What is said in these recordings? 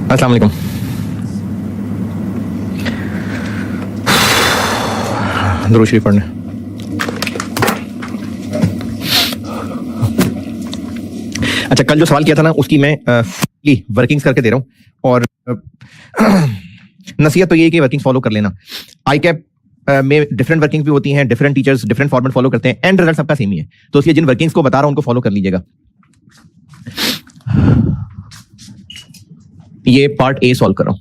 अस्सलाम वालेकुम। दुरूद शरीफ पढ़ने। अच्छा, कल जो सवाल किया था ना, उसकी मैं वर्किंग्स करके दे रहा हूं और नसीहत तो ये है कि वर्किंग्स फॉलो कर लेना। आई कैप में डिफरेंट वर्किंग्स भी होती हैं, different teachers different format follow करते हैं, एंड रिजल्ट सबका सेम ही है। तो इसलिए जिन वर्किंग्स को बता रहा हूं उनको फॉलो कर लीजिएगा। ये पार्ट ए सॉल्व कर रहा हूं।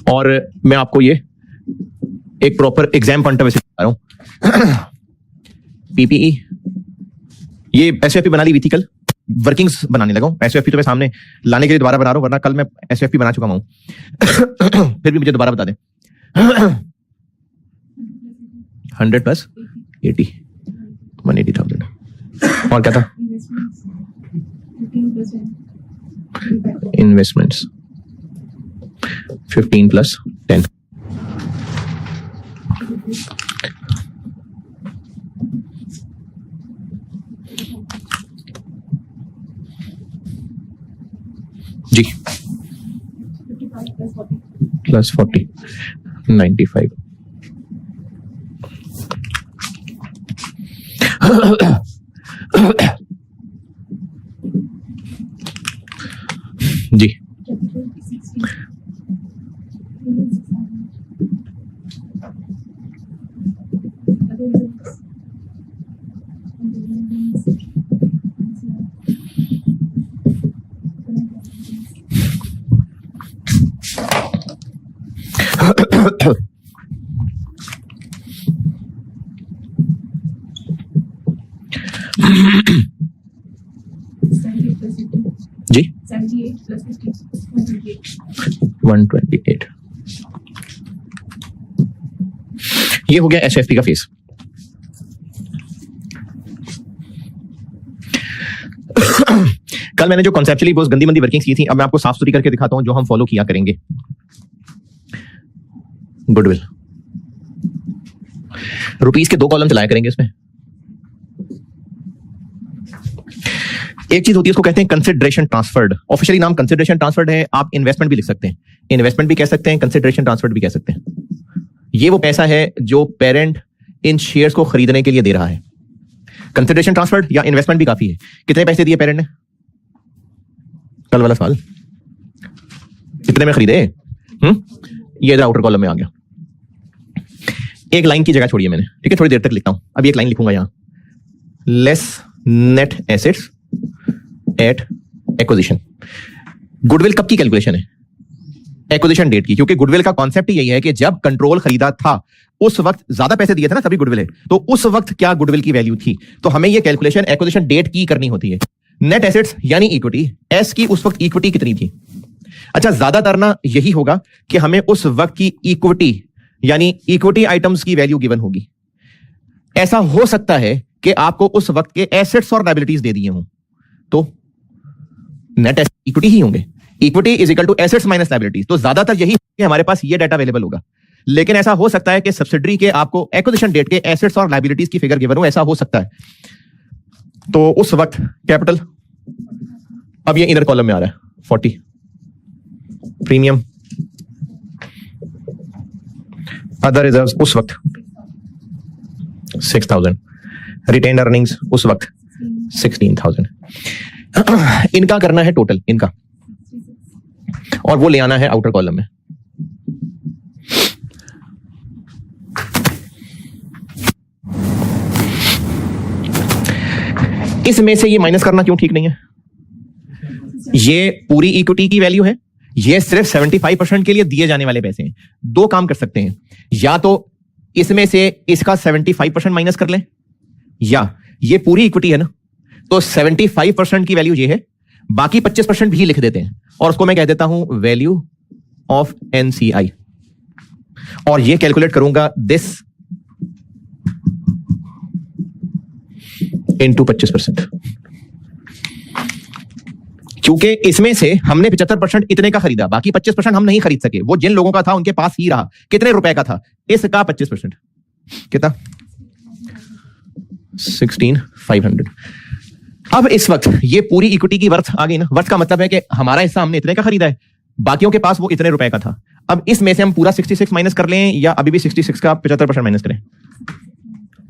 और मैं आपको ये एक proper exam point of view से बता रहा हूं। पीपीई ये एसएफपी बना ली हुई थी, कल वर्किंग्स बनाने लगा हूं। एसएफपी तो मैं सामने लाने के लिए दोबारा बना रहा हूं, वरना कल मैं एसएफपी बना चुका हूं। फिर भी मुझे दोबारा बता दें। 100 प्लस 80 180,000। और क्या था? Investments 15 plus 10। जी प्लस 40 95। जी जी 128। ये हो गया एसएफपी का फेस। कल मैंने जो कॉन्सेप्चुअली बहुत गंदी मंदी वर्किंग्स की थी, अब मैं आपको साफ सुथरी करके दिखाता हूं जो हम फॉलो किया करेंगे। गुडविल रुपीस के 2 कॉलम चलाया करेंगे इसमें। एक चीज होती है, उसको कहते हैं कंसिडरेशन ट्रांसफर्ड। ऑफिशियली नाम कंसिडरेशन ट्रांसफर्ड है। आप इन्वेस्टमेंट भी लिख सकते हैं, इन्वेस्टमेंट भी कह सकते हैं, कंसिडरेशन ट्रांसफर्ड भी कह सकते हैं। ये वो पैसा है जो पेरेंट इन शेयर्स को खरीदने के लिए दे रहा है। कंसिडरेशन ट्रांसफर्ड या इन्वेस्टमेंट भी काफी है। कितने पैसे दिए पेरेंट ने? कल वाला सवाल, कितने में खरीदे? ये इधर आउटर कॉलम में आ गया। एक लाइन की जगह छोड़िए मैंने, ठीक है, थोड़ी देर तक लिखता हूं। अभी एक लाइन लिखूंगा यहां, less net assets at acquisition. Goodwill कब की कैलकुलेशन है? एक्विजिशन डेट की, क्योंकि गुडविल का कॉन्सेप्ट यही है कि जब कंट्रोल खरीदा था उस वक्त ज्यादा पैसे दिए थे ना, तभी गुडविल है। तो उस वक्त क्या गुडविल की वैल्यू थी, तो हमें यह कैलकुलेशन एक्विजिशन डेट की करनी होती है। नेट एसेट्स यानी इक्विटी, एस की उस वक्त इक्विटी कितनी थी? अच्छा, ज्यादातर ना यही होगा कि हमें उस वक्त की इक्विटी यानी इक्विटी आइटम्स की वैल्यू गिवन होगी। ऐसा हो सकता है कि आपको उस वक्त के एसेट्स और लायबिलिटीज दे दिए हों, तो नेट इक्विटी ही होंगे। Equity is equal to assets minus liabilities. तो ज्यादातर यही कि हमारे पास ये डाटा अवेलेबल होगा। लेकिन ऐसा हो सकता है कि सब्सिडरी के आपको एक्विजिशन डेट के एसेट्स और लायबिलिटीज की फिगर गिवन हो, ऐसा हो सकता है। तो उस वक्त कैपिटल, अब ये इधर कॉलम में आ रहा है 40, प्रीमियम, अदर रिजर्व्स उस वक्त 6000, रिटेन्ड अर्निंग्स उस वक्त 16,000। इनका करना है टोटल, इनका, और वो ले आना है आउटर कॉलम में। इसमें से ये माइनस करना क्यों ठीक नहीं है? ये पूरी इक्विटी की वैल्यू है, ये सिर्फ 75% के लिए दिए जाने वाले पैसे हैं। दो काम कर सकते हैं, या तो इसमें से इसका 75% माइनस कर लें, या ये पूरी इक्विटी है ना, तो 75% की वैल्यू ये है, बाकी 25% भी लिख देते हैं और उसको मैं कह देता हूं वैल्यू ऑफ एनसीआई, और ये कैलकुलेट करूंगा दिस इनटू 25%। क्योंकि इसमें से हमने 75% इतने का खरीदा, बाकी 25% हम नहीं खरीद सके, वो जिन लोगों का था उनके पास ही रहा। कितने रुपए का था? इसका 25%। कितना? 16,500। अब इस वक्त ये पूरी इक्विटी की वर्थ आ गई ना। वर्थ का मतलब है कि हमारा हिस्सा हमने इतने का खरीदा है, बाकियों के पास वो इतने रुपए का था। अब इसमें से हम पूरा 66 माइनस कर लें या अभी भी 66 का 75% माइनस करें?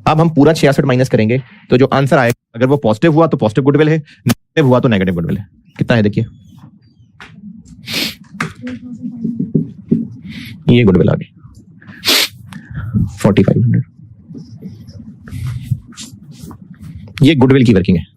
अब हम पूरा 66 माइनस करेंगे तो जो आंसर आएगा, अगर वो पॉजिटिव हुआ तो पॉजिटिव गुडविल है, नेगेटिव हुआ तो नेगेटिव गुडविल है। कितना है देखिए, ये गुडविल आ गई 4500। ये गुडविल की वर्किंग है।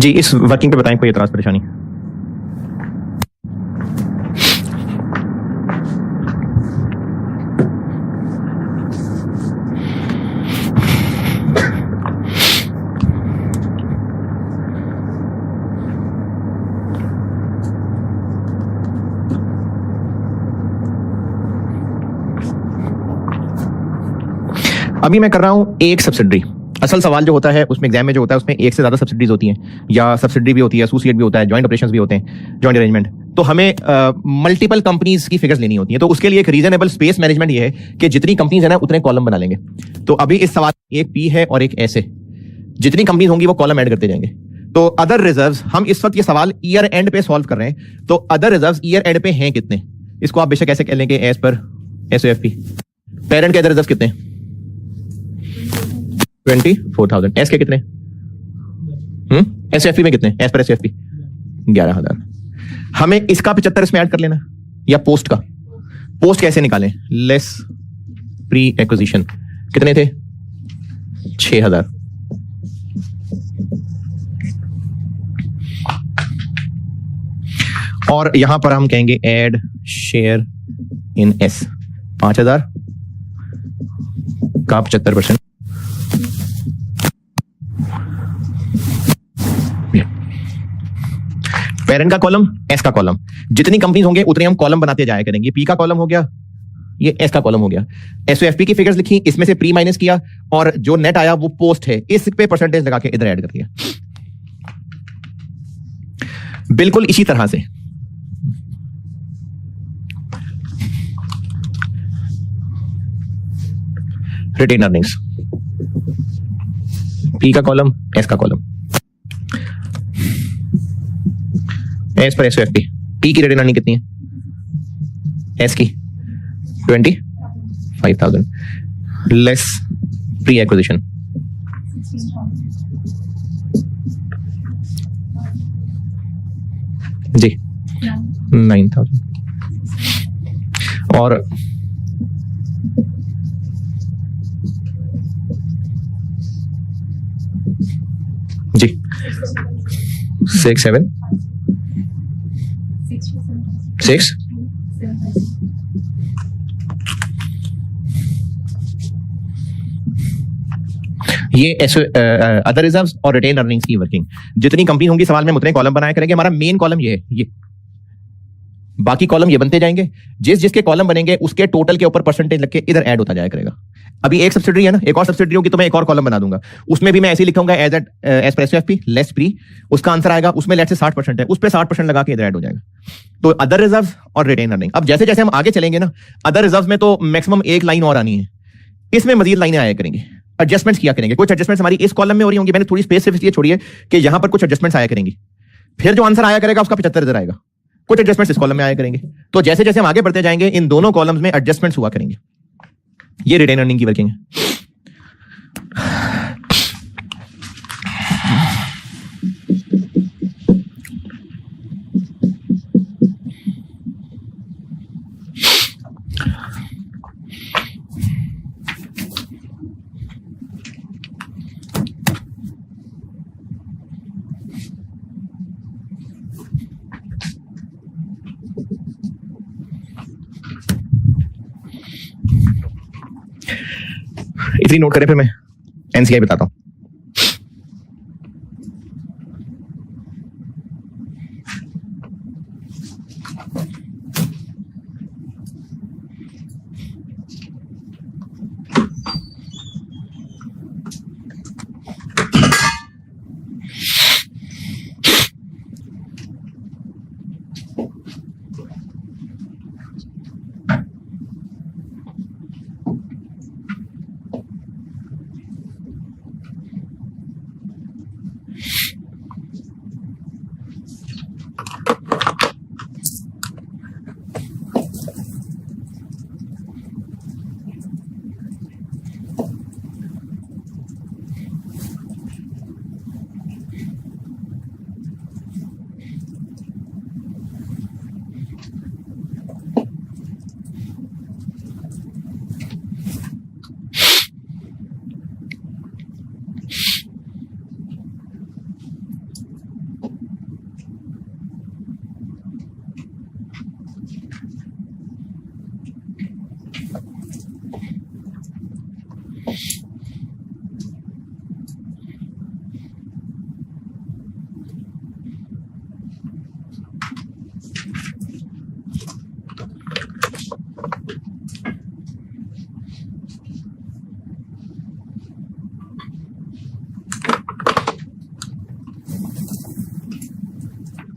जी, इस वर्किंग पे बताएं, कोई एतराज परेशानी? अभी मैं कर रहा हूं एक सब्सिडरी। असल सवाल जो होता है उसमें एग्जाम में जो होता है उसमें एक से ज्यादा सब्सिडीज होती हैं, या सब्सिडरी भी होती है, एसोसिएट भी होता है, जॉइंट ऑपरेशंस भी होते हैं, जॉइंट अरेंजमेंट। तो हमें मल्टीपल कंपनीज की फिगर्स लेनी होती है। तो उसके लिए एक रीजनेबल स्पेस मैनेजमेंट ये है कि जितनी कंपनीज है ना उतने कॉलम बना लेंगे। तो अभी इस सवाल एक पी है और एक एस है, जितनी कंपनीज होंगी वो कॉलम ऐड करते जाएंगे। तो अदर रिजर्व्स, हम इस वक्त ये सवाल ईयर एंड पे सॉल्व कर रहे हैं। तो अदर रिजर्व्स ईयर एंड पे हैं कितने, इसको आप बेशक ऐसे कह लेंगे एज पर एसओएफपी। पेरेंट के अदर रिजर्व कितने? 24,000। एस के कितने? एसएफपी में कितने? एस पर एसएफपी 11,000। हमें इसका 75 इसमें ऐड कर लेना, या पोस्ट का। पोस्ट कैसे निकालें? लेस प्री एक्विजिशन कितने थे? 6,000। और यहां पर हम कहेंगे एड शेयर इन एस 5,000 का 75%। पेरेंट का कॉलम, एस का कॉलम, जितनी कंपनीज होंगे उतने हम कॉलम बनाते जाया करेंगे। पी का कॉलम हो गया, ये एस का कॉलम हो गया। एसओएफपी की फिगर्स लिखी, इसमें से प्री माइनस किया, और जो नेट आया वो पोस्ट है, इस पे परसेंटेज लगा के इधर ऐड कर दिया। बिल्कुल इसी तरह से रिटेन अर्निंग्स, पी का कॉलम, एस का कॉलम, एस पर एसओएफपी। पी की रिटेन अर्निंग कितनी है? एस की 25,000 लेस प्री एक्विजिशन। जी 9,000। और जी 6, 7, 6। ये अदर रिजर्व्स और रिटेन अर्निंग्स की वर्किंग। जितनी कंपनी होंगी सवाल में उतने कॉलम बनाया करेंगे। हमारा मेन कॉलम ये है, ये बाकी कॉलम ये बनते जाएंगे। जिस जिसके कॉलम बनेंगे उसके टोटल के ऊपर परसेंटेज लग के इधर ऐड होता जाया करेगा। अभी एक सब्सिडरी है ना, एक और सब्सिडरी होगी तो मैं एक और कॉलम बना दूंगा, उसमें भी मैं ऐसे ही लिखूंगा एज पर एसओएफपी लेस प्री। उसका आंसर आएगा, उसमें लेट से 60% है, उस पर 60% लगा के इधर ऐड हो जाएगा। तो अदर रिजर्व्स और रिटेन अर्निंग। अब जैसे जैसे हम आगे चलेंगे ना, अदर रिजर्व्स में तो मैक्सिमम एक लाइन और आनी है, इसमें मजीद लाइनें आया करेंगी। एडजस्टमेंट्स किया करेंगे। कुछ एडजस्टमेंट्स हमारी इस कॉलम में हो रही होंगी, मैंने थोड़ी स्पेस सिर्फ इसलिए छोड़ी है कि यहां पर कुछ एडजस्टमेंट्स आया करेंगी, फिर जो आंसर आया करेगा उसका 75 इधर आएगा। कुछ एडजस्टमेंट्स इस कॉलम में आया करेंगे। तो जैसे जैसे हम आगे बढ़ते जाएंगे इन दोनों कॉलम्स में एडजस्टमेंट्स हुआ करेंगे। ये रिटेन अर्निंग की वर्किंग है। इतनी नोट करें, फिर मैं एनसीआई बताता हूं।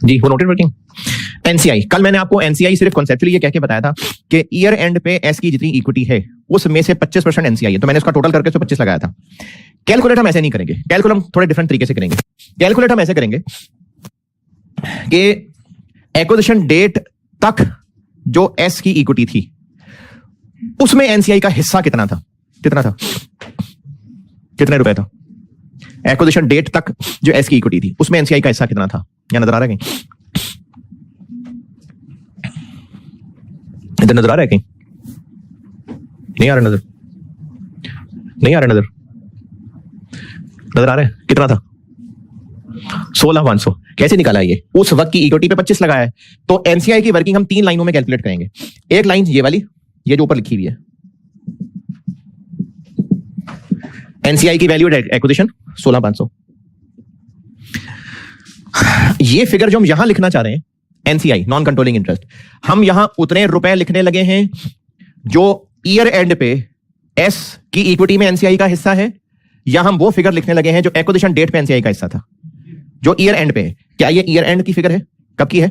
जी, वो नोटेड वर्किंग। एनसीआई, कल मैंने आपको एनसीआई सिर्फ कॉन्सेप्चुअली ये कह के बताया था कि ईयर एंड पे एस की जितनी इक्विटी है उसमें से 25% एनसीआई है, तो मैंने उसका टोटल करके 25 लगाया था। कैलकुलेट हम ऐसे नहीं करेंगे, कैलकुलेट हम थोड़े डिफरेंट तरीके से करेंगे। कैलकुलेट हम ऐसे करेंगे कि एक्विजिशन डेट तक जो एस की इक्विटी थी उसमें एनसीआई का हिस्सा कितना था, कितने रुपए था। एक्विजिशन डेट तक जो एस की इक्विटी थी उसमें एनसीआई का हिस्सा कितना था, यहां नजर आ रहा है कहीं, इधर नजर आ रहा है कहीं, नहीं आ रहा नजर, नहीं आ रहा नजर, नजर आ रहा है कितना था 16,500। कैसे निकाला ये, उस वक्त की इक्विटी पे 25 लगाया है। तो एनसीआई की वर्किंग हम 3 लाइनों में कैलकुलेट करेंगे। एक लाइन ये वाली, ये जो ऊपर लिखी हुई है, एनसीआई की वैल्यू एक्विजिशन 16,500। ये फिगर जो हम यहां लिखना चाह रहे हैं एनसीआई नॉन कंट्रोलिंग इंटरेस्ट, हम यहां उतने रुपए लिखने लगे हैं जो ईयर एंड पे एस की इक्विटी में एनसीआई का हिस्सा है, या हम वो फिगर लिखने लगे हैं जो एक्विजिशन डेट पे एनसीआई का हिस्सा था, जो ईयर एंड पे। क्या ये ईयर एंड की फिगर है, कब की है?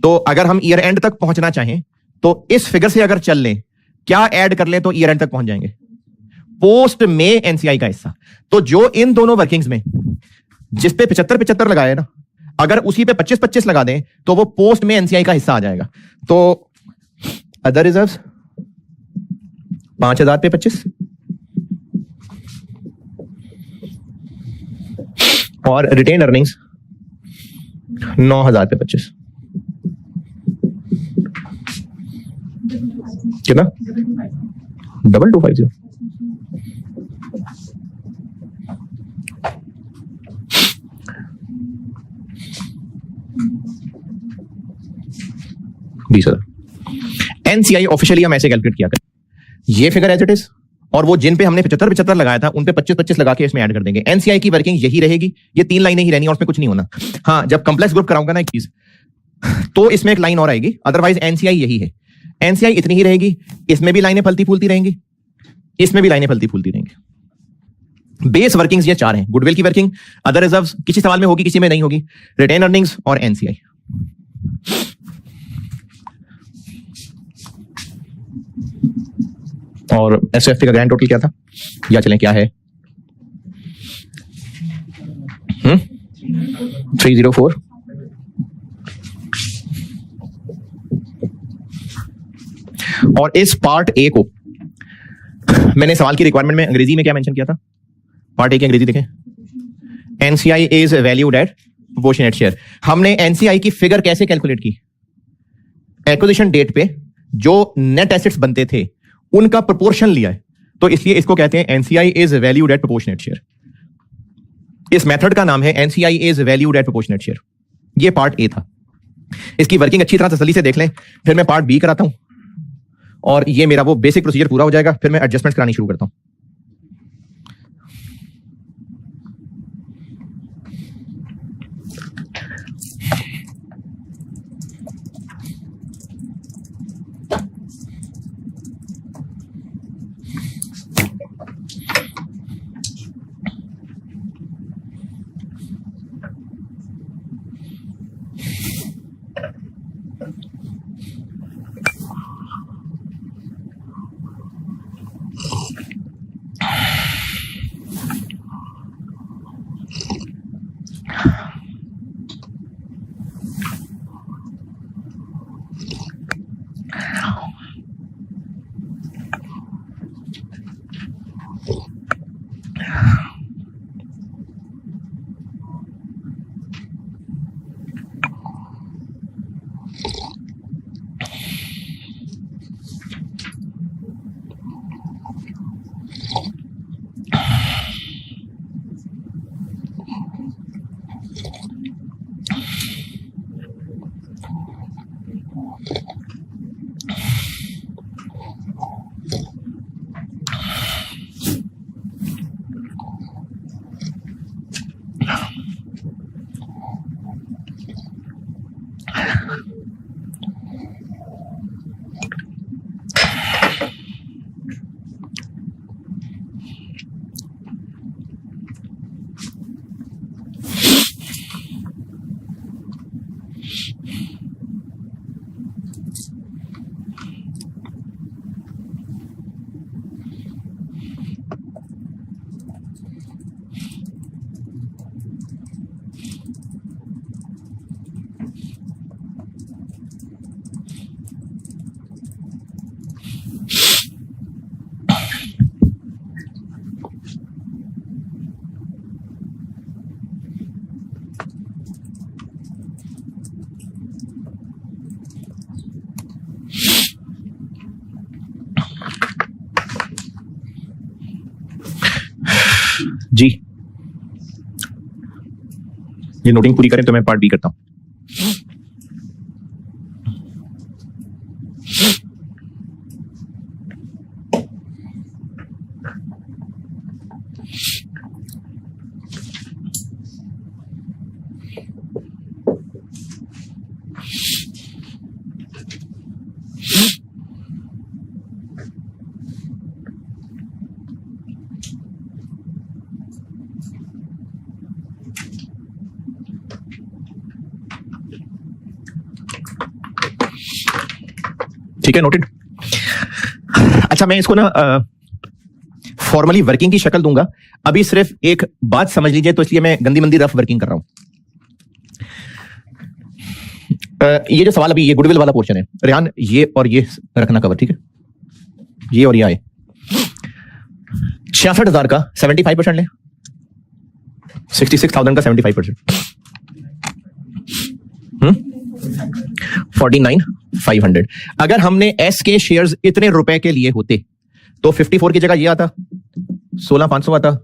तो अगर हम ईयर एंड तक पहुंचना चाहें तो इस फिगर से अगर चल लें, क्या ऐड कर लें तो ईयर एंड तक पहुंच जाएंगे, पोस्ट में एनसीआई का हिस्सा। तो जो इन दोनों वर्किंग्स में जिस पे 75-75 लगाए ना, अगर उसी पे 25-25 लगा दें तो वो पोस्ट में एनसीआई का हिस्सा आ जाएगा। तो अदर रिजर्व्स 5,000 पे 25 और रिटेन अर्निंग्स 9,000 पे 25, कितना 2250। एनसीआई ऑफिशियली हम ऐसे कैलकुलेट किया करें, ये फिगर एज इट इज, और वो जिन पे हमने 75-75 लगाया था उन पे 25-25 लगा के इसमें ऐड कर देंगे। एनसीआई की वर्किंग यही रहेगी, ये 3 लाइनें ही रहनी और उसमें कुछ नहीं होना। हाँ, जब कॉम्प्लेक्स ग्रुप कराऊंगा ना एक चीज, तो इसमें एक लाइन और आएगी, अदरवाइज एनसीआई यही है। एनसीआई इतनी ही रहेगी, इसमें भी लाइनें फलती फूलती रहेंगी, इसमें भी लाइनें फलती फूलती रहेंगी। बेस वर्किंग्स ये 4 हैं, गुडविल की वर्किंग, अदर रिजर्व्स किसी सवाल में होगी किसी में नहीं होगी, रिटेन अर्निंग्स और एनसीआई। और एसएफटी का ग्रैंड टोटल क्या था, या चलें क्या है 304 और इस पार्ट ए को मैंने सवाल की रिक्वायरमेंट में अंग्रेजी में क्या मेंशन किया था? पार्ट ए की अंग्रेजी देखें, NCI is valued at proportionate share. हमने एनसीआई की फिगर कैसे कैलकुलेट की? एक्विजिशन डेट पे जो नेट एसेट्स बनते थे उनका प्रोपोर्शन लिया है, तो इसलिए इसको कहते हैं NCI is valued at proportionate share. इस मेथड का नाम है NCI is valued at proportionate share. ये पार्ट ए था। इसकी वर्किंग अच्छी तरह तसल्ली से देख लें, फिर मैं पार्ट बी कराता हूं और ये मेरा वो बेसिक प्रोसीजर पूरा हो जाएगा, फिर मैं एडजस्टमेंट करानी शुरू करता हूं। जी ये नोटिंग पूरी करें तो मैं पार्ट बी करता हूं। ठीक है, नोटेड। अच्छा, मैं इसको ना फॉर्मली वर्किंग की शक्ल दूंगा, अभी सिर्फ एक बात समझ लीजिए, तो इसलिए मैं गंदी मंदी रफ वर्किंग कर रहा हूं। ये जो सवाल अभी ये गुडविल वाला पोर्शन है, रेहान ये और ये रखना कवर, ठीक है? ये और ये आए 66,000 का 75% ले, 66,000 का 75%, 49,500। अगर हमने एस के शेयर्स इतने रुपए के लिए होते तो 54 की जगह ये आता, 16,500 आता,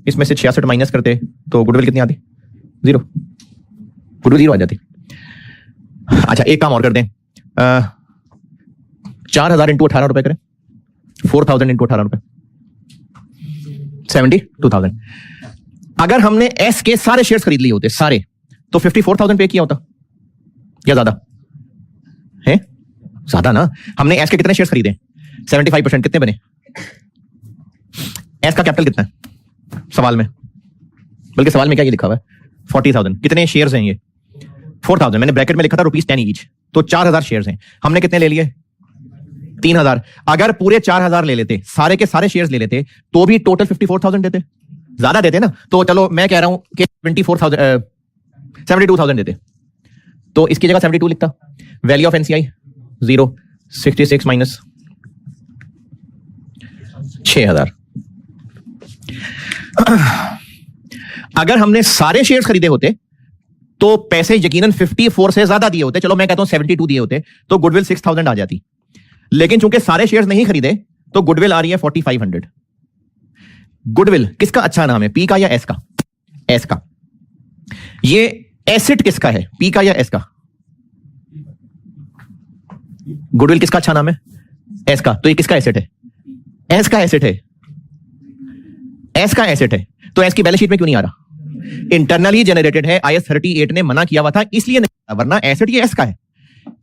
इसमें से 66 माइनस करते तो गुडविल कितनी आती? 0। गुडविल 0 आ जाती। अच्छा, एक काम और कर दें, 4,000 इंटू 18 रुपए करें, 4,000 इंटू 18 रुपए, 72,000। अगर हमने एस के सारे शेयर्स खरीद लिए होते सारे, तो 54,000 पे किया होता या ज्यादा है? ज्यादा ना। हमने एस के कितने शेयर्स खरीदे? 75%, कितने बने? एस का कैपिटल कितना है सवाल में? बल्कि सवाल में क्या ये लिखा हुआ है? 40,000। कितने शेयर्स हैं ये? 4,000। मैंने ब्रैकेट में लिखा था ₹10 ईच, तो 4,000 शेयर्स हैं। हमने कितने ले लिए? 3,000। अगर पूरे 4,000 ले लेते, सारे के सारे शेयर्स ले लेते, तो भी टोटल 54,000 देते। ज्यादा देते ना। तो चलो मैं कह रहा हूं कि 72,000 देते तो इसकी जगह 72 लिखता। Value of NCI 0, 66 minus 6,000। अगर हमने सारे शेयर्स खरीदे होते तो पैसे यकीनन 54 से ज्यादा दिए होते, चलो मैं कहता हूं 72 दिए होते तो गुडविल 6,000 आ जाती। लेकिन चूंकि सारे शेयर्स नहीं खरीदे तो गुडविल आ रही है 4,500। गुडविल किसका अच्छा नाम है, पी का या एस का? एस का। ये एसेट किसका है, पी का या एस का? गुडविल किसका अच्छा नाम है? एस का। तो ये किसका एसेट है? एस का एसेट है। एस का एसेट है तो एस की बैलेंस शीट में क्यों नहीं आ रहा? इंटरनली जनरेटेड है, IAS 38 ने मना किया हुआ था इसलिए नहीं, वरना एसेट ये एस का है।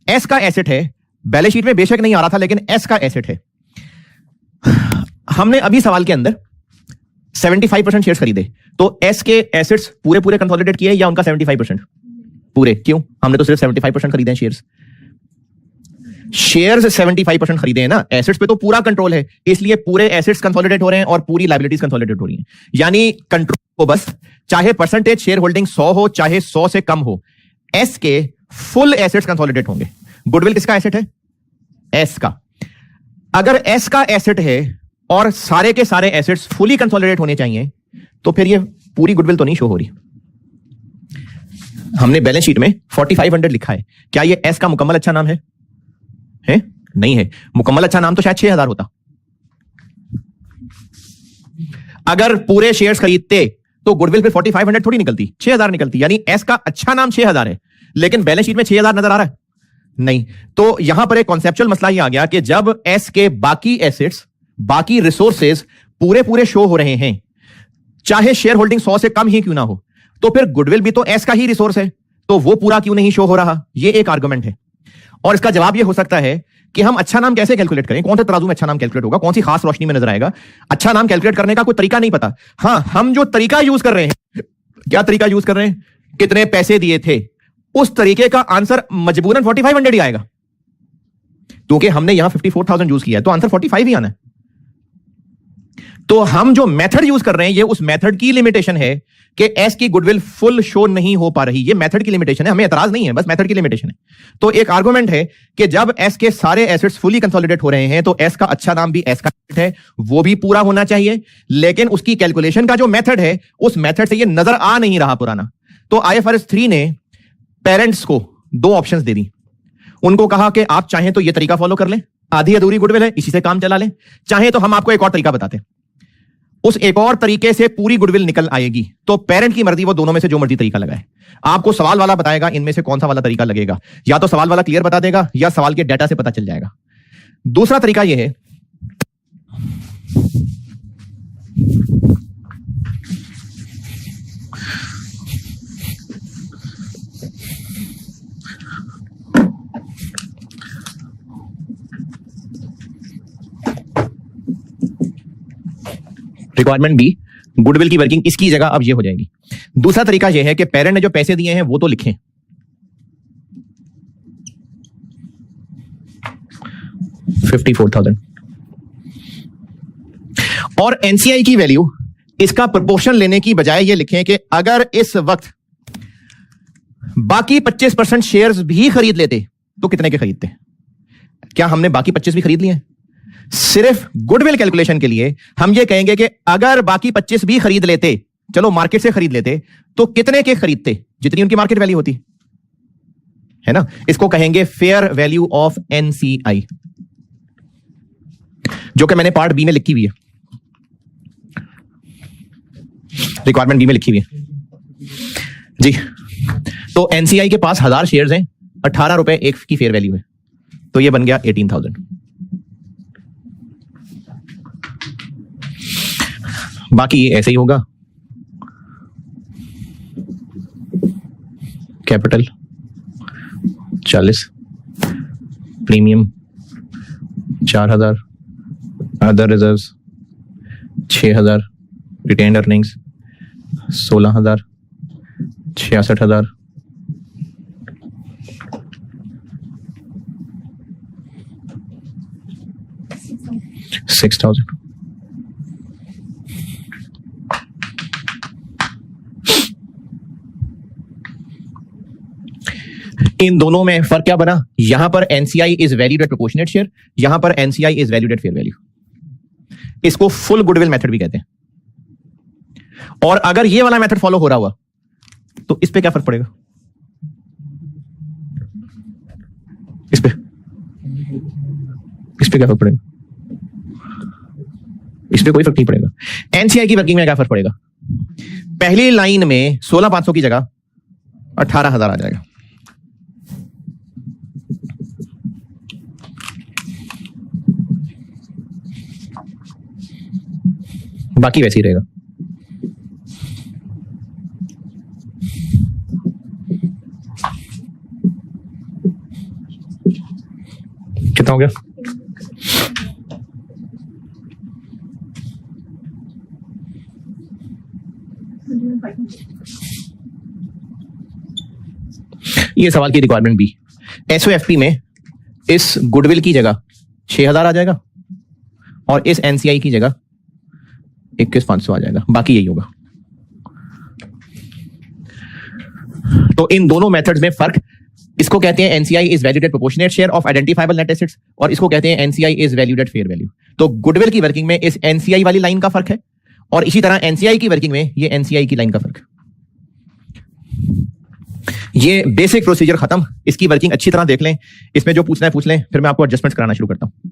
एस का एसेट है, बैलेंस शीट में बेशक नहीं आ रहा था लेकिन एस का एसेट है। हमने अभी सवाल के अंदर 75% शेयर्स खरीदे तो एस के एसेट्स पूरे पूरे कंसोलिडेट किए या उनका 75%? पूरे। क्यों? हमने तो सिर्फ 75% खरीदे हैं शेयर्स। शेयर्स 75% खरीदे हैं ना, एसेट्स पे तो पूरा कंट्रोल है, इसलिए पूरे एसेट्स कंसोलिडेट हो रहे हैं और पूरी लायबिलिटीज कंसोलिडेट हो रही हैं। यानी कंट्रोल को बस चाहे परसेंटेज शेयर होल्डिंग 100 हो चाहे 100 से कम हो, एस के फुल एसेट्स कंसोलिडेट होंगे। गुडविल किसका एसेट है? एस का। अगर एस का एसेट है और सारे के सारे एसेट्स फुली कंसोलिडेट होने चाहिए तो फिर ये पूरी गुडविल तो नहीं शो हो रही। हमने बैलेंस शीट में 4,500 लिखा है, क्या ये एस का मुकम्मल अच्छा नाम है? है? नहीं है। मुकम्मल अच्छा नाम तो शायद 6,000 होता। अगर पूरे शेयर्स खरीदते तो गुडविल फिर 4,500 थोड़ी निकलती, 6,000 निकलती। यानी एस का अच्छा नाम 6,000 है लेकिन बैलेंस शीट में 6,000 नजर आ रहा है नहीं। तो यहां पर एक कॉन्सेप्चुअल मसला ही आ गया कि जब एस के बाकी एसेट्स, बाकी रिसोर्सेज पूरे पूरे शो हो रहे हैं, चाहे शेयर होल्डिंग 100 से कम ही क्यों ना हो, तो फिर गुडविल भी तो एस का ही रिसोर्स है, तो वो पूरा क्यों नहीं शो हो रहा? ये एक आर्गुमेंट है। और इसका जवाब ये हो सकता है कि हम अच्छा नाम कैसे कैलकुलेट करें, कौन से तराजू में अच्छा नाम कैलकुलेट होगा, कौन सी खास रोशनी में नजर आएगा। अच्छा नाम कैलकुलेट करने का कोई तरीका नहीं पता। हां, हम जो तरीका यूज कर रहे हैं, क्या तरीका यूज कर रहे हैं? कितने पैसे दिए थे, उस तरीके का आंसर मजबूरन 4,500 ही आएगा, क्योंकि हमने यहां 54,000 यूज किया है तो आंसर 45 ही आना है। तो हम जो मेथड यूज कर रहे हैं ये उस मेथड की लिमिटेशन है कि एस की गुडविल फुल शो नहीं हो पा रही। ये मेथड की लिमिटेशन है, हमें एतराज नहीं है, बस मेथड की लिमिटेशन है। तो एक आर्गुमेंट है कि जब एस के सारे एसेट्स फुली कंसोलिडेट हो रहे हैं तो एस का अच्छा नाम भी एस का है, वो भी पूरा होना चाहिए। लेकिन उसकी कैलकुलेशन का जो मेथड है उस मेथड से ये नजर आ नहीं रहा पुराना। तो IFRS 3 ने पेरेंट्स को 2 ऑप्शंस दे दी। उनको कहा कि आप चाहें तो ये तरीका फॉलो कर लें, आधी अधूरी गुडविल है इसी से काम चला लें, चाहे तो हम आपको एक और तरीका बताते हैं, उस एक और तरीके से पूरी गुडविल निकल आएगी। तो पेरेंट की मर्जी, वो दोनों में से जो मर्जी तरीका लगाए। आपको सवाल वाला बताएगा इनमें से कौन सा वाला तरीका लगेगा, या तो सवाल वाला क्लियर बता देगा या सवाल के डाटा से पता चल जाएगा। दूसरा तरीका यह है, रिक्वायरमेंट बी, गुडविल की वर्किंग, इसकी जगह अब ये हो जाएगी। दूसरा तरीका यह है कि पेरेंट ने जो पैसे दिए हैं वो तो लिखें, 54,000, और एनसीआई की वैल्यू इसका प्रोपोर्शन लेने की बजाय ये लिखें कि अगर इस वक्त बाकी 25% शेयर्स भी खरीद लेते तो कितने के खरीदते? क्या हमने बाकी 25 भी खरीद लिए? सिर्फ गुडविल कैलकुलेशन के लिए हम ये कहेंगे कि अगर बाकी 25 भी खरीद लेते, चलो मार्केट से खरीद लेते, तो कितने के खरीदते? जितनी उनकी मार्केट वैल्यू होती है ना। इसको कहेंगे फेयर वैल्यू ऑफ एनसीआई, जो कि मैंने पार्ट बी में लिखी हुई है, रिक्वायरमेंट बी में लिखी हुई है जी। तो एनसीआई के पास 1000 शेयर्स हैं, 18 रुपए एक की फेयर वैल्यू है, तो ये बन गया 18,000। बाकी ये ऐसे ही होगा, capital 40, premium 4,000, other reserves 6,000, retained earnings 16,000, 66,000, 6,000। इन दोनों में फर्क क्या बना? यहां पर NCI is valued at proportionate share, यहां पर NCI is valued at fair value. इसको फुल गुडविल मेथड भी कहते हैं। और अगर ये वाला मेथड फॉलो हो रहा हुआ तो इस पे क्या फर्क पड़ेगा? इस पे क्या फर्क पड़ेगा? इस पे कोई फर्क नहीं पड़ेगा। एनसीआई की वर्किंग में क्या फर्क पड़ेगा? पहली लाइन में 16,500 की जगह 18,000 आ जाएगा। बाकी वैसे ही रहेगा। कितना हो गया? ये सवाल की रिक्वायरमेंट बी। एसओएफपी में इस गुडविल की जगह 6,000 आ जाएगा और इस एनसीआई की जगह 21,500 आ जाएगा। बाकी यही होगा। तो इन दोनों मेथड्स में फर्क, इसको कहते हैं NCI is valued at proportionate share of identifiable net assets और इसको कहते हैं NCI is valued at fair value. तो गुडविल की वर्किंग में इस एनसीआई वाली लाइन का फर्क है और इसी तरह एनसीआई की वर्किंग में ये एनसीआई की लाइन का फर्क है। ये बेसिक प्रोसीजर खत्म। इसकी वर्किंग अच्छी तरह देख लें, इसमें जो पूछना है पूछ लें, फिर मैं आपको एडजस्टमेंट कराना शुरू करता हूं।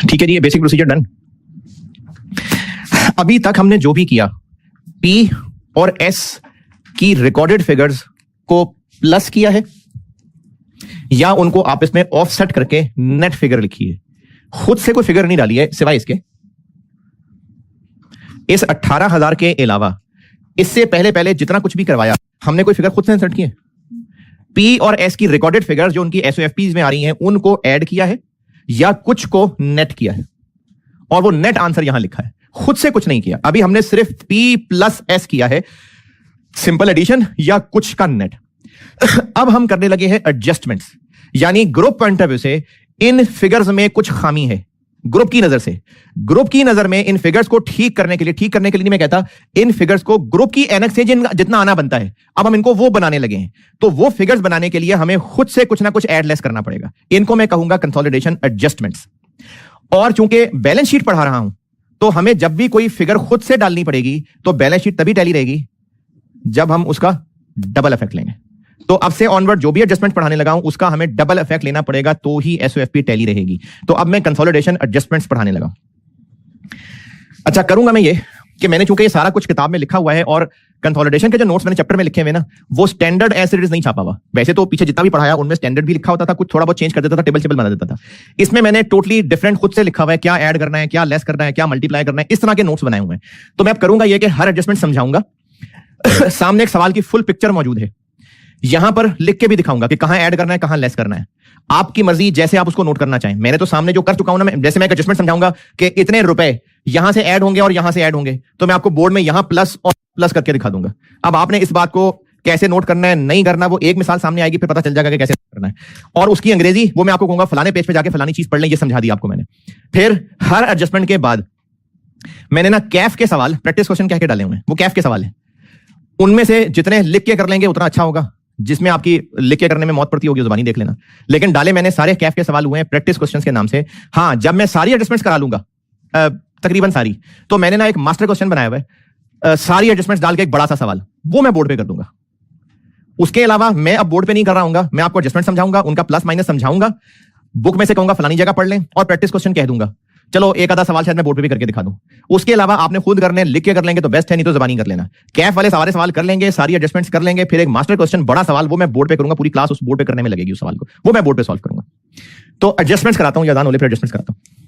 ठीक है जी, ये बेसिक प्रोसीजर डन। अभी तक हमने जो भी किया, पी और एस की रिकॉर्डेड फिगर्स को प्लस किया है या उनको आपस में ऑफसेट करके नेट फिगर लिखी है। खुद से कोई फिगर नहीं डाली है सिवाय इसके। इस 18,000 के अलावा इससे पहले जितना कुछ भी करवाया हमने कोई फिगर खुद से इंसर्ट की है। पी और एस की रिकॉर्डेड फिगर्स जो उनकी एसओएफपीज में आ रही हैं उनको ऐड किया है या कुछ को नेट किया है, और वो नेट आंसर यहां लिखा है, खुद से कुछ नहीं किया। अभी हमने सिर्फ P+S किया है, सिंपल एडिशन या कुछ का नेट। अब हम करने लगे हैं एडजस्टमेंट्स, यानी ग्रुप पॉइंट ऑफ व्यू से इन फिगर्स में कुछ खामी है, ग्रुप की नजर से, ग्रुप की नजर में इन फिगर्स को ठीक करने के लिए नहीं मैं कहता, इन फिगर्स को ग्रुप की एनएक्स से जितना आना बनता है, अब हम इनको वो बनाने लगे हैं। तो वो फिगर्स बनाने के लिए हमें खुद से कुछ ना कुछ ऐड लेस करना पड़ेगा। इनको मैं कहूंगा कंसोलिडेशन एडजस्टमेंट्स। और चूंकि बैलेंस शीट पढ़ा रहा हूं, तो हमें जब भी कोई फिगर खुद से डालनी पड़ेगी तो बैलेंस शीट तभी टैली रहेगी जब हम उसका डबल इफेक्ट लेंगे। तो अब से ऑनवर्ड जो भी एडजस्टमेंट पढ़ाने लगा हूं उसका हमें डबल इफेक्ट लेना पड़ेगा, तो ही एसओएफपी टैली रहेगी। तो अब मैं कंसोलिडेशन एडजस्टमेंट्स पढ़ाने लगा। अच्छा, करूंगा मैं ये कि मैंने चूंकि ये सारा कुछ किताब में लिखा हुआ है, और कंसोलिडेशन के जो नोट्स मैंने चैप्टर में लिखे हुए ना, वो स्टैंडर्ड एज इट इज नहीं छापा हुआ। वैसे तो पीछे जितना भी पढ़ाया उनमें स्टैंडर्ड भी लिखा होता था, कुछ थोड़ा बहुत चेंज कर देता था, टेबल बना देता था। इसमें मैंने टोटली डिफरेंट खुद से लिखा हुआ है, क्या ऐड करना है, क्या लेस करना है, क्या मल्टीप्लाई करना है, इस तरह के नोट्स बनाए हुए हैं। तो मैं अब करूंगा ये कि हर एडजस्टमेंट समझाऊंगा। सामने एक सवाल की फुल पिक्चर मौजूद है, यहां पर लिख के भी दिखाऊंगा कि कहां ऐड करना है, कहां लेस करना है। आपकी मर्जी, जैसे आप उसको नोट करना चाहें। मैंने तो सामने जो कर चुका हूं ना, जैसे मैं एक एडजस्टमेंट समझाऊंगा कि इतने रुपए यहां से ऐड होंगे और यहां से ऐड होंगे, तो मैं आपको बोर्ड में यहां प्लस और प्लस करके दिखा दूंगा। अब आपने इस बात को कैसे नोट करना है, नहीं करना, वो एक मिसाल सामने आएगी, फिर पता चल जाएगा कि कैसे करना है। और उसकी अंग्रेजी वो मैं आपको कहूंगा फलाने पेज पे जाके फलानी चीज पढ़ लें, ये समझा दी आपको मैंने। फिर हर एडजस्टमेंट के बाद मैंने ना कैफ के सवाल, प्रैक्टिस क्वेश्चन क्या डाले हुए हैं, वो कैफ के सवाल है। उनमें से जितने लिख के कर लेंगे उतना अच्छा होगा, जिसमें आपकी लिख के करने में मौत पड़ती होगी जुबानी देख लेना। लेकिन डाले मैंने सारे कैफ के सवाल हुए हैं प्रैक्टिस क्वेश्चंस के नाम से। हाँ, जब मैं सारी एडजस्टमेंट्स करा लूंगा, तकरीबन सारी, तो मैंने ना एक मास्टर क्वेश्चन बनाया हुआ है, सारी एडजस्टमेंट्स डाल के एक बड़ा सा सवाल, वो मैं बोर्ड पे कर दूंगा। उसके अलावा मैं अब बोर्ड पे नहीं कर रहा हूं, मैं आपको एडजस्टमेंट समझाऊंगा, उनका प्लस माइनस समझाऊंगा, बुक में से कहूंगा फलानी जगह पढ़ लें, और प्रैक्टिस क्वेश्चन कह दूंगा। चलो एक आधा सवाल शायद मैं बोर्ड पे भी करके दिखा दूं। उसके अलावा आपने खुद करने, लिख के कर लेंगे तो बेस्ट है, नहीं तो जबानी कर लेना। कैफ वाले सारे सवाल कर लेंगे, सारी एडजस्टमेंट्स कर लेंगे, फिर एक मास्टर क्वेश्चन बड़ा सवाल, वो मैं बोर्ड पे करूंगा, पूरी क्लास उस बोर्ड पे करने में लगेगी, उस सवाल को वो मैं बोर्ड पे सॉल्व करूंगा। तो एडजस्टमेंट्स कराता हूं, यादान होले फिर एडजस्टमेंट्स कराता हूं।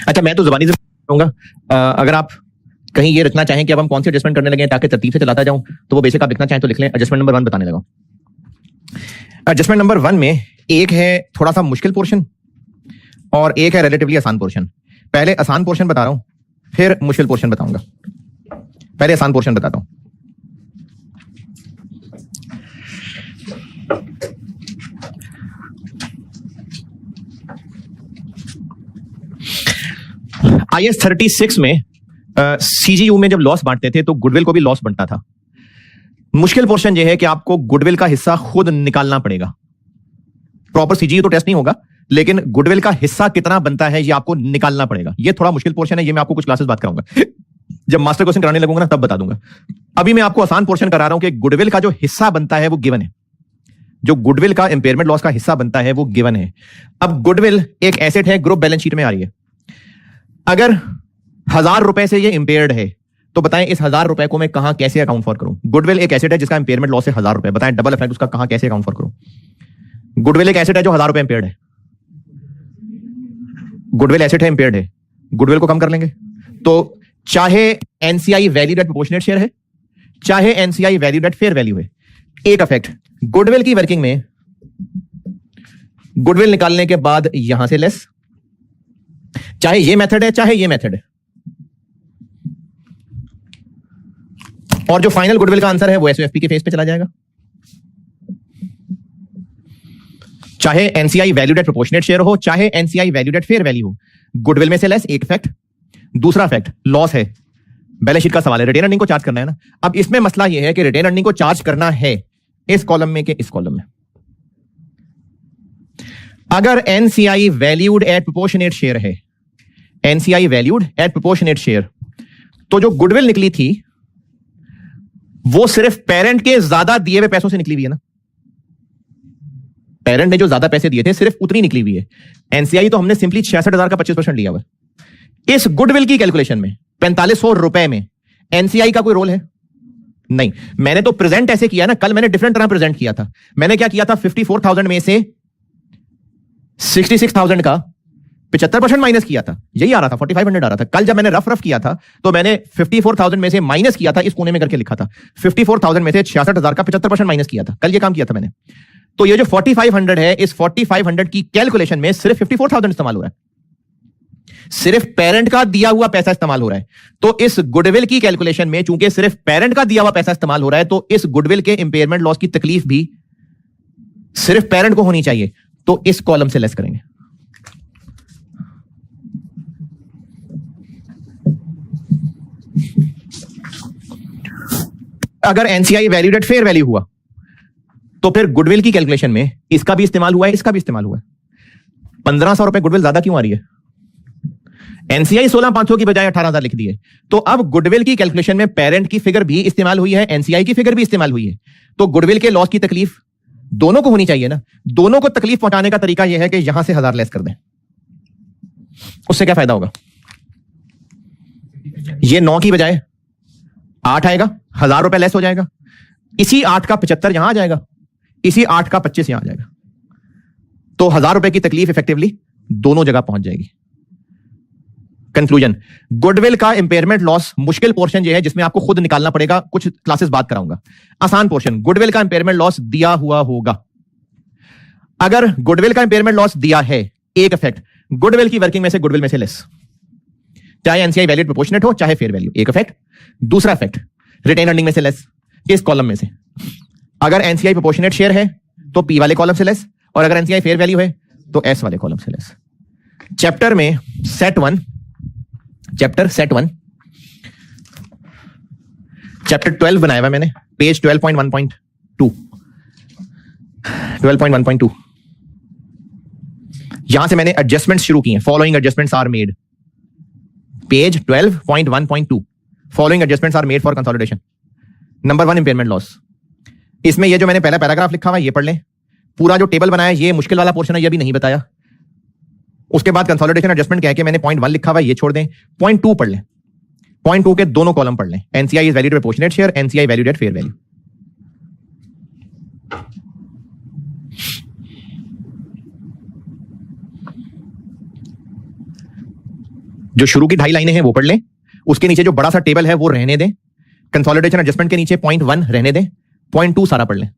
अच्छा, मैं तो जुबानी से कहूंगा, अगर आप कहीं ये रखना चाहें कि अब हम कौन सी एडजस्टमेंट करने लगे ताकि तरतीब से चलाता जाऊं, तो वो बेसिक आप लिखना चाहें तो लिख लें। एडजस्टमेंट नंबर 1 बताने लगा। एडजस्टमेंट नंबर 1 में एक है थोड़ा सा मुश्किल पोर्शन और एक है रिलेटिवली आसान पोर्शन। पहले आसान पोर्शन बता रहा हूं, फिर मुश्किल पोर्शन बताऊंगा। पहले आसान पोर्शन बताता हूं। IS 36 में CGU में जब लॉस बांटते थे तो गुडविल को भी लॉस बनता था। मुश्किल पोर्शन यह है कि आपको गुडविल का हिस्सा खुद निकालना पड़ेगा। प्रॉपर CGU तो टेस्ट नहीं होगा, लेकिन गुडविल का हिस्सा कितना बनता है ये आपको निकालना पड़ेगा। ये थोड़ा मुश्किल पोर्शन है, ये मैं आपको कुछ क्लासेस बात कराऊंगा, जब मास्टर क्वेश्चन कराने लगूंगा ना तब बता दूंगा। अभी मैं आपको आसान पोर्शन करा रहा हूं कि गुडविल का जो हिस्सा बनता है वो गिवन है। जो गुडविल का इंपेयरमेंट लॉस का हिस्सा बनता है वो गिवन है। अब गुडविल एक एसेट है, ग्रुप बैलेंस शीट में आ रही है। अगर ₹1000 से ये इंपेयर्ड है, तो बताएं इस ₹1000 को मैं कहां कैसे अकाउंट फॉर करूं? गुडविल एक एसेट है जिसका इंपेयरमेंट लॉस है ₹1000, बताएं डबल इफेक्ट उसका कहां कैसे अकाउंट फॉर करूं? गुडविल एक एसेट है जो ₹1000 इंपेयर्ड है, गुडविल एसेट है, इंपेयर्ड है, गुडविल को कम कर लेंगे। तो चाहे NCI valued at proportionate share है, चाहे NCI valued at fair value है, एक इफेक्ट गुडविल की वर्किंग में, गुडविल निकालने के बाद यहां से लेस, चाहे ये मेथड है चाहे ये मेथड है, और जो फाइनल गुडविल का आंसर है वो एसओएफपी के फेस पे चला जाएगा। चाहे NCI valued at proportionate share हो, चाहे NCI valued at fair value हो, गुडविल में से लेस, एक फैक्ट। दूसरा फैक्ट लॉस है, बैलेंस शीट का सवाल है, रिटेन अर्निंग को चार्ज करना है ना। अब इसमें मसला यह है कि रिटेन अर्निंग को चार्ज करना है इस कॉलम में कि इस कॉलम में। अगर NCI valued at proportionate share है, NCI valued at proportionate share, तो जो गुडविल निकली थी वो सिर्फ पेरेंट के ज्यादा दिए हुए पैसों से निकली हुई है ना। पेरेंट ने जो ज्यादा पैसे दिए थे सिर्फ उतनी निकली हुई है। एनसीआई तो हमने सिंपली 66,000 का 25% लिया हुआ। इस गुडविल की कैलकुलेशन में ₹4500 में एनसीआई का कोई रोल है? नहीं। मैंने तो प्रेजेंट ऐसे किया ना, कल मैंने डिफरेंट तरह प्रेजेंट किया था। मैंने क्या किया था, 54,000 में से 66,000 का 75% माइनस किया था, यही आ रहा था, 4500 आ रहा था। कल जब मैंने रफ किया था तो मैंने 54,000 में से माइनस किया था, इस कोने में करके लिखा था। 54,000 में से 66,000 का 75% माइनस किया था, कल ये काम किया था मैंने। तो ये जो 4500 है, इस 4500 की कैलकुलेशन में सिर्फ 54,000 इस्तेमाल हो रहा है, सिर्फ पेरेंट का दिया हुआ पैसा इस्तेमाल हो रहा है। तो इस गुडविल की कैलकुलेशन में चूंकि सिर्फ पेरेंट का दिया हुआ पैसा इस्तेमाल हो रहा है, तो इस गुडविल के इंपेयरमेंट लॉस की तकलीफ भी सिर्फ पेरेंट को होनी चाहिए, तो इस कॉलम से लेस करेंगे। अगर NCI valued at fair value हुआ तो फिर गुडविल की कैलकुलेशन में इसका भी इस्तेमाल हुआ है, इसका भी इस्तेमाल हुआ है। ₹1500 गुडविल ज्यादा क्यों आ रही है? एनसीआई 16,500 की बजाय 18,000 लिख दी है। तो अब गुडविल की कैलकुलेशन में पेरेंट की फिगर भी इस्तेमाल हुई है, एनसीआई की फिगर भी इस्तेमाल हुई है। तो गुडविल के लॉस की तकलीफ दोनों को होनी चाहिए ना। दोनों को तकलीफ पहुंचाने का तरीका यह है कि यहां से 1000 लेस कर दें। उससे क्या फायदा होगा? ये 9 की बजाय 8 आएगा, ₹1000 लेस हो जाएगा। इसी 8 का 75 यहां आ जाएगा, इसी 8 का 25 यहां आ जाएगा। तो ₹1000 की तकलीफ इफेक्टिवली दोनों जगह पहुंच जाएगी। कंक्लूजन, गुडविल का इंपेयरमेंट लॉस मुश्किल पोर्शन ये है जिसमें आपको खुद निकालना पड़ेगा, कुछ क्लासेस बात कराऊंगा। आसान पोर्शन, गुडविल का इंपेयरमेंट लॉस दिया हुआ होगा। अगर गुडविल का इंपेयरमेंट लॉस दिया है, एक इफेक्ट गुडविल की वर्किंग में से गुडविल में से लेस, चाहे एनसीआई वैल्यूड प्रोपोर्शनेट हो चाहे फेयर वैल्यू, एक इफेक्ट। दूसरा इफेक्ट रिटेन अर्निंग में से लेस, इस कॉलम में से। अगर एनसीआई प्रोपोर्शनेट शेयर है तो पी वाले कॉलम से लेस, और अगर एनसीआई फेयर वैल्यू है तो एस वाले कॉलम से लेस। चैप्टर में सेट 1, चैप्टर 12 बनाया हुआ मैंने, पेज 12.1.2, 12.1.2। यहां से मैंने एडजस्टमेंट शुरू की हैं। Following adjustments are made, page 12.1.2। Following adjustments are made for consolidation. Number 1 impairment loss. इसमें ये जो मैंने पहला पैराग्राफ लिखा हुआ है ये पढ़ लें। पूरा जो टेबल बनाया ये मुश्किल वाला पोर्शन है, ये भी नहीं बताया। उसके बाद कंसोलिडेशन एडजस्टमेंट कह के मैंने पॉइंट 1 लिखा हुआ है, ये छोड़ दें। पॉइंट 2 पढ़ लें, पॉइंट 2 के दोनों कॉलम पढ़ लें। NCI is valued at proportionate share, NCI valued at fair value. जो शुरू की 2.5 लाइनें हैं वो पढ़ लें। उसके नीचे जो बड़ा सा टेबल है वो रहने दें। कंसोलिडेशन एडजस्टमेंट के नीचे पॉइंट 1 रहने दें। पॉइंट 2 सारा पढ़ लें।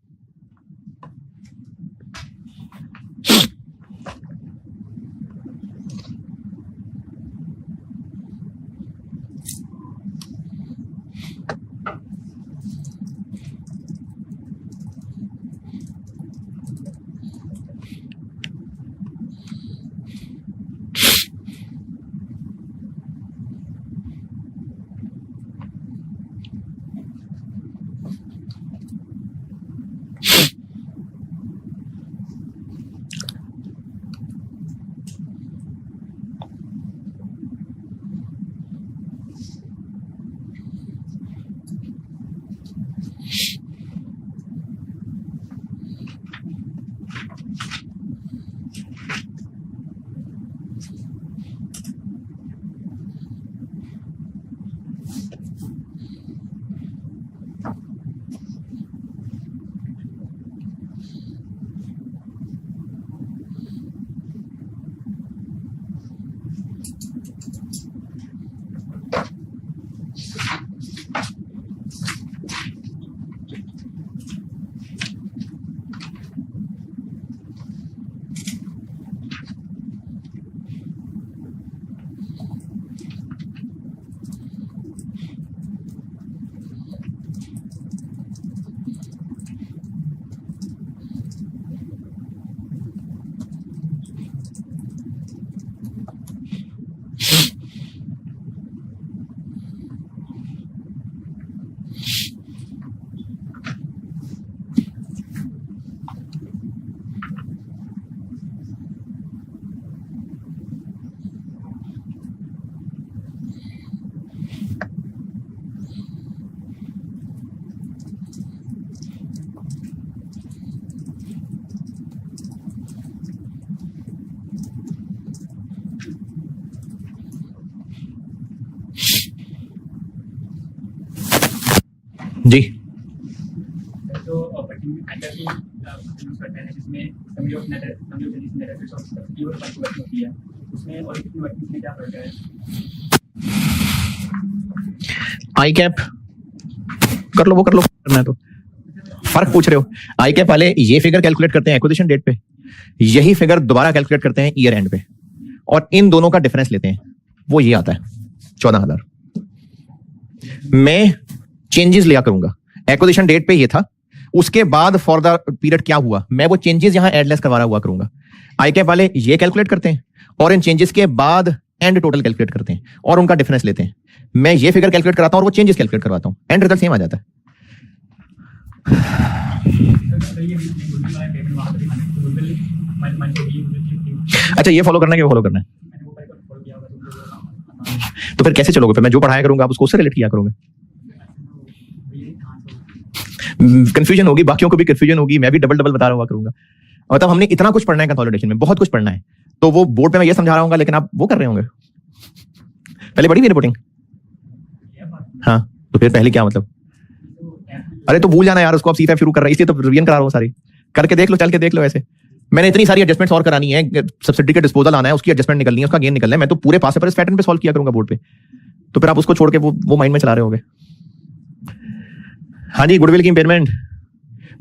जी तो अंडर भी यूज करते हैं जिसमें समी ऑफ नेट एसेट्स और कीवर्ड पर वर्किंग होती है, उसमें और कितनी वर्किंग में क्या फर्क है? आई कैप कर लो, वो कर लो, करना है तो फर्क पूछ रहे हो। आई कैप वाले ये फिगर कैलकुलेट करते हैं एक्विजिशन डेट पे, यही फिगर दोबारा कैलकुलेट करते हैं ईयर एंड पे, और इन दोनों का डिफरेंस लेते हैं, वो ये आता है 14,000। मैं चेंजेस लिया करूंगा, एक्विजिशन डेट पे ये था, उसके बाद फॉर द पीरियड क्या हुआ, मैं वो चेंजेस यहां एडलेस करवा रहा हुआ करूंगा। आई कैप वाले ये कैलकुलेट करते हैं और इन चेंजेस के बाद एंड टोटल कैलकुलेट करते हैं और उनका डिफरेंस लेते हैं। मैं ये फिगर कैलकुलेट कराता हूं और वो चेंजेस कैलकुलेट करवाता हूं, एंड रिजल्ट सेम आ जाता है। अच्छा, ये फॉलो करना है कि फॉलो करना है? तो फिर कैसे चलोगे? फिर मैं जो पढ़ाया करूंगा आप उसको उससे रिलेट किया करोगे। कंफ्यूजन होगी, बाकियों को भी कंफ्यूजन होगी, मैं भी डबल डबल बता रहा करूंगा। मतलब हमने इतना कुछ पढ़ना है कंसोलिडेशन में, बहुत कुछ पढ़ना है, तो वो बोर्ड पे मैं ये समझा रहा हूँ, लेकिन आप वो कर रहे होंगे। पहले पढ़ी थी रिपोर्टिंग? हाँ, तो फिर पहले क्या मतलब? अरे तो भूल जाना यार उसको, आप C5 शुरू कर रहे हैं, इसलिए तो रिवीजन करा रहा हूँ सारी। करके देख लो, चल के देख लो। ऐसे मैंने इतनी सारी एडजस्टमेंट्स और करानी है, सब्सिडी का डिस्पोजल आना है, उसकी एडजस्टमेंट निकलनी है, उसका गेन निकलना है, मैं तो पूरे पास पेपर पैटर्न पे सॉल्व किया करूंगा बोर्ड पे। तो फिर आप उसको छोड़ के वो माइंड में चला रहे होगे। हाँ जी, गुडविल की इंपेयरमेंट,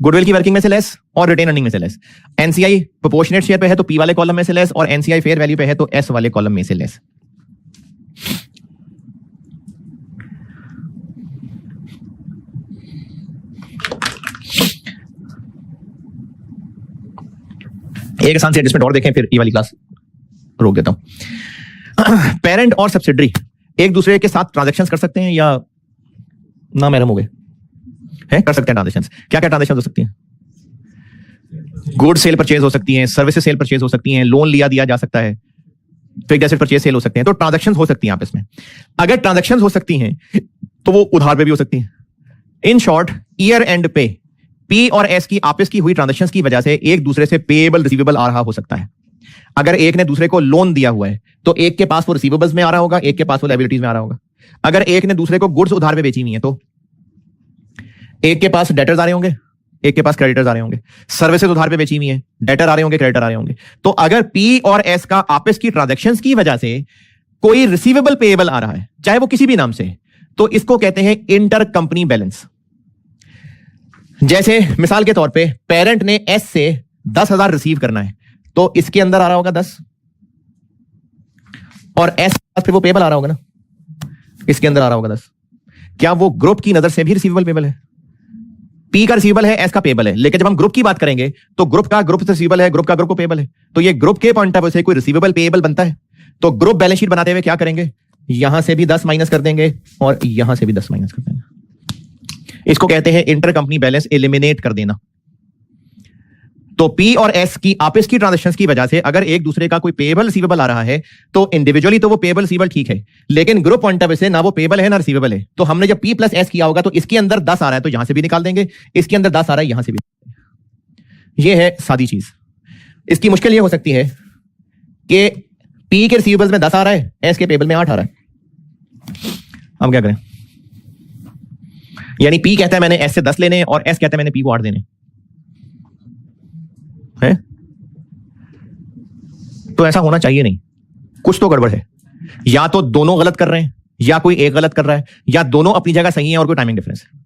गुडविल की वर्किंग में से लेस और रिटेन अर्निंग में से लेस। एनसीआई प्रोपोर्शनेट शेयर पे है तो P वाले कॉलम में से लेस, और एनसीआई फेयर वैल्यू पे है तो S वाले कॉलम में से लेस। एक आसान सी एडजस्टमेंट और देखें, फिर ये वाली क्लास रोक देता हूं। पेरेंट और सब्सिडरी एक दूसरे के साथ ट्रांजैक्शंस कर सकते हैं या ना महरम हो गए हैं? कर सकते हैं ट्रांजैक्शंस। क्या क्या ट्रांजैक्शंस हो सकती हैं? गुड सेल परचेज हो सकती हैं, सर्विसेज सेल परचेज हो सकती हैं, लोन लिया दिया जा सकता है, फिक्स्ड एसेट परचेज सेल हो सकते हैं। तो ट्रांजैक्शंस हो सकती हैं आपस में। अगर ट्रांजैक्शंस हो सकती हैं तो वो उधार पे भी हो सकती हैं। इन शॉर्ट, ईयर एंड पे P और S की आपस की हुई ट्रांजैक्शंस की वजह से एक दूसरे से पेएबल रिसीवेबल आ रहा हो सकता है। अगर एक ने दूसरे को लोन दिया हुआ है तो एक के पास वो रिसीवेबल्स में आ रहा होगा, एक के पास वो लायबिलिटीज में आ रहा होगा। अगर एक ने दूसरे को गुड्स उधार में बेची हुई है तो एक के पास डेटर्स आ रहे होंगे, एक के पास क्रेडिटर्स आ रहे होंगे। सर्विसेज उधार पे बेची हुई है, डेटर आ रहे होंगे, क्रेडिटर आ रहे होंगे। तो अगर P और S का आपस की ट्रांजैक्शंस की वजह से कोई रिसीवेबल पेएबल आ रहा है, चाहे वो किसी भी नाम से, तो इसको कहते हैं इंटर कंपनी बैलेंस। जैसे मिसाल के तौर पे पेरेंट ने S से 10,000 रिसीव करना है तो इसके अंदर आ रहा होगा 10, और S फिर वो पेबल आ रहा होगा ना, इसके अंदर आ रहा होगा 10। क्या वो ग्रुप की नजर से भी रिसीवेबल पेबल है? P का रिसीवेबल है, S का पेबल है, लेकिन जब हम ग्रुप की बात करेंगे तो ग्रुप का ग्रुप से रिसीवेबल है, ग्रुप का ग्रुप को पेबल है। तो ये ग्रुप के पॉइंट ऑफ व्यू से कोई रिसीवेबल पेबल बनता है तो ग्रुप बैलेंस शीट बनाते हुए क्या करेंगे? यहां से भी 10 माइनस कर देंगे और यहां से भी 10 माइनस कर देंगे। इसको कहते हैं इंटर कंपनी बैलेंस एलिमिनेट कर देना। तो P और S की आपस की ट्रांजैक्शंस की वजह से अगर एक दूसरे का कोई पेएबल रिसीवेबल आ रहा है तो इंडिविजुअली तो वो पेएबल रिसीवेबल ठीक है, लेकिन ग्रुप पॉइंट ऑफ व्यू से ना वो पेएबल है ना रिसीवेबल है। तो हमने जब P प्लस S किया होगा तो इसके अंदर 10 आ रहा है तो यहां से भी निकाल देंगे, इसके अंदर 10 आ रहा है यहां से भी। ये है सादी चीज। इसकी मुश्किल ये हो सकती है कि P के रिसीवेबल्स में 10 आ रहा है, S के पेएबल में 8 आ रहा है। अब क्या करें? यानी P कहता है मैंने S से 10 लेने और S कहता है मैंने P को 8 देने है। तो ऐसा होना चाहिए नहीं, कुछ तो गड़बड़ है। या तो दोनों गलत कर रहे हैं, या कोई एक गलत कर रहा है, या दोनों अपनी जगह सही है और कोई टाइमिंग डिफरेंस है।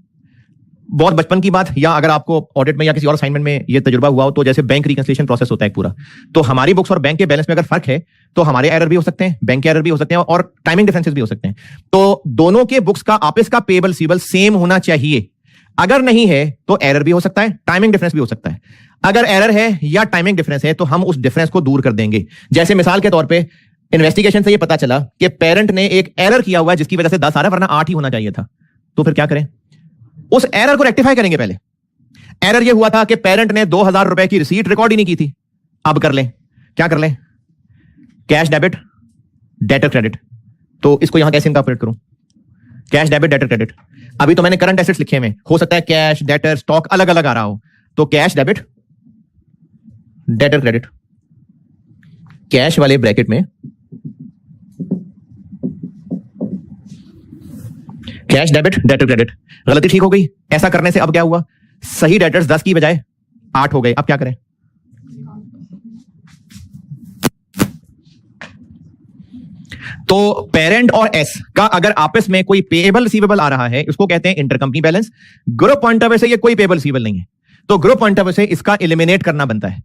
बहुत बचपन की बात, या अगर आपको ऑडिट में या किसी और असाइनमेंट में ये तजुर्बा हुआ हो तो जैसे बैंक रिकंसिलिएशन प्रोसेस होता है पूरा, तो हमारी बुक्स और बैंक के बैलेंस में अगर फर्क है तो हमारे एरर भी हो सकते हैं, बैंक के एरर भी हो सकते हैं और टाइमिंग डिफरेंसेस भी हो सकते हैं। तो दोनों के बुक्स का आपस का पेएबल रिसीवेबल सेम होना चाहिए। अगर नहीं है तो एरर भी हो सकता है, टाइमिंग डिफरेंस भी हो सकता है। अगर एरर है या टाइमिंग डिफरेंस है तो हम उस डिफरेंस को दूर कर देंगे। जैसे मिसाल के तौर पे इन्वेस्टिगेशन से ये पता चला कि पेरेंट ने एक एरर किया हुआ है जिसकी वजह से 10 आ रहा है वरना 8 ही होना चाहिए था। तो फिर क्या करें? उस एरर को रेक्टिफाई करेंगे। पहले एरर ये हुआ था कि पेरेंट ने 2,000 रुपए की रिसीट रिकॉर्ड ही नहीं की थी। अब कर लें, क्या कर लें? Cash debit debtor credit. तो इसको यहां कैसे इनकॉर्पोरेट करूं? Cash debit debtor credit. अभी तो मैंने करंट एसेट्स लिखे में, हो सकता है कैश डेटर स्टॉक अलग अलग आ रहा हो। तो cash debit debtor credit, cash वाले ब्रैकेट में कैश डेबिट डेटर क्रेडिट। गलती ठीक हो गई। ऐसा करने से अब क्या हुआ, सही डेटर्स 10 की बजाय 8 हो गए। अब क्या करें, तो पेरेंट और एस का अगर आपस में कोई पेएबल रिसीवेबल आ रहा है, उसको कहते हैं intercompany balance. Group point of view से ये कोई पेएबल रिसीवेबल नहीं है, तो ग्रुप पॉइंट ऑफ व्यू से इसका एलिमिनेट करना बनता है।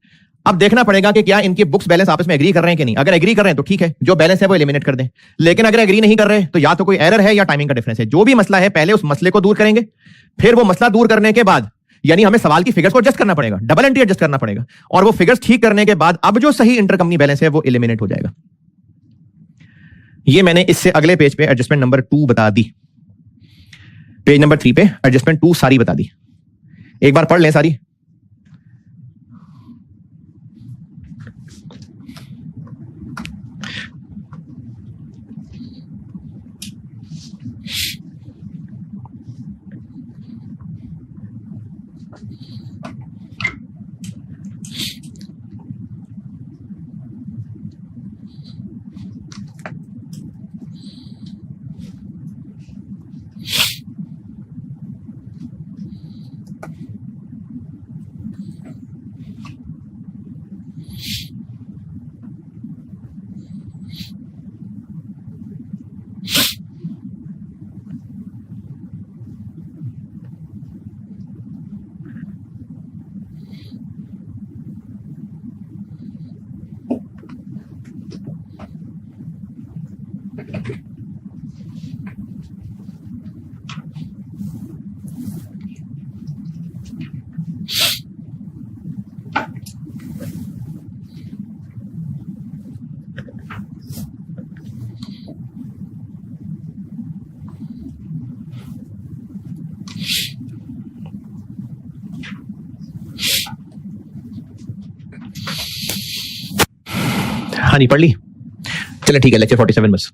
अब देखना पड़ेगा कि क्या इनके बुक्स बैलेंस आपस में एग्री कर रहे हैं कि नहीं। अगर एग्री कर रहे हैं तो ठीक है, जो बैलेंस है वो एलिमिनेट कर दें। लेकिन अगर एग्री नहीं कर रहे तो या तो कोई एरर है या टाइमिंग का डिफरेंस है। जो भी मसला है पहले उस मसले को दूर करेंगे, फिर वो मसला दूर करने के बाद यानी हमें सवाल की फिगर्स को एडजस्ट करना पड़ेगा, डबल एंट्री एडजस्ट करना पड़ेगा, और वो फिगर्स ठीक करने के बाद अब जो सही इंटरकंपनी बैलेंस है वो एलिमिनेट हो जाएगा। ये मैंने इससे अगले पेज पे एडजस्टमेंट नंबर 2 बता दी। पेज नंबर 3 पे एडजस्टमेंट 2 सारी बता दी। एक बार पढ़ लें सारी। हाँ नहीं पढ़ ली, चले ठीक है। लेक्चर 47 बस।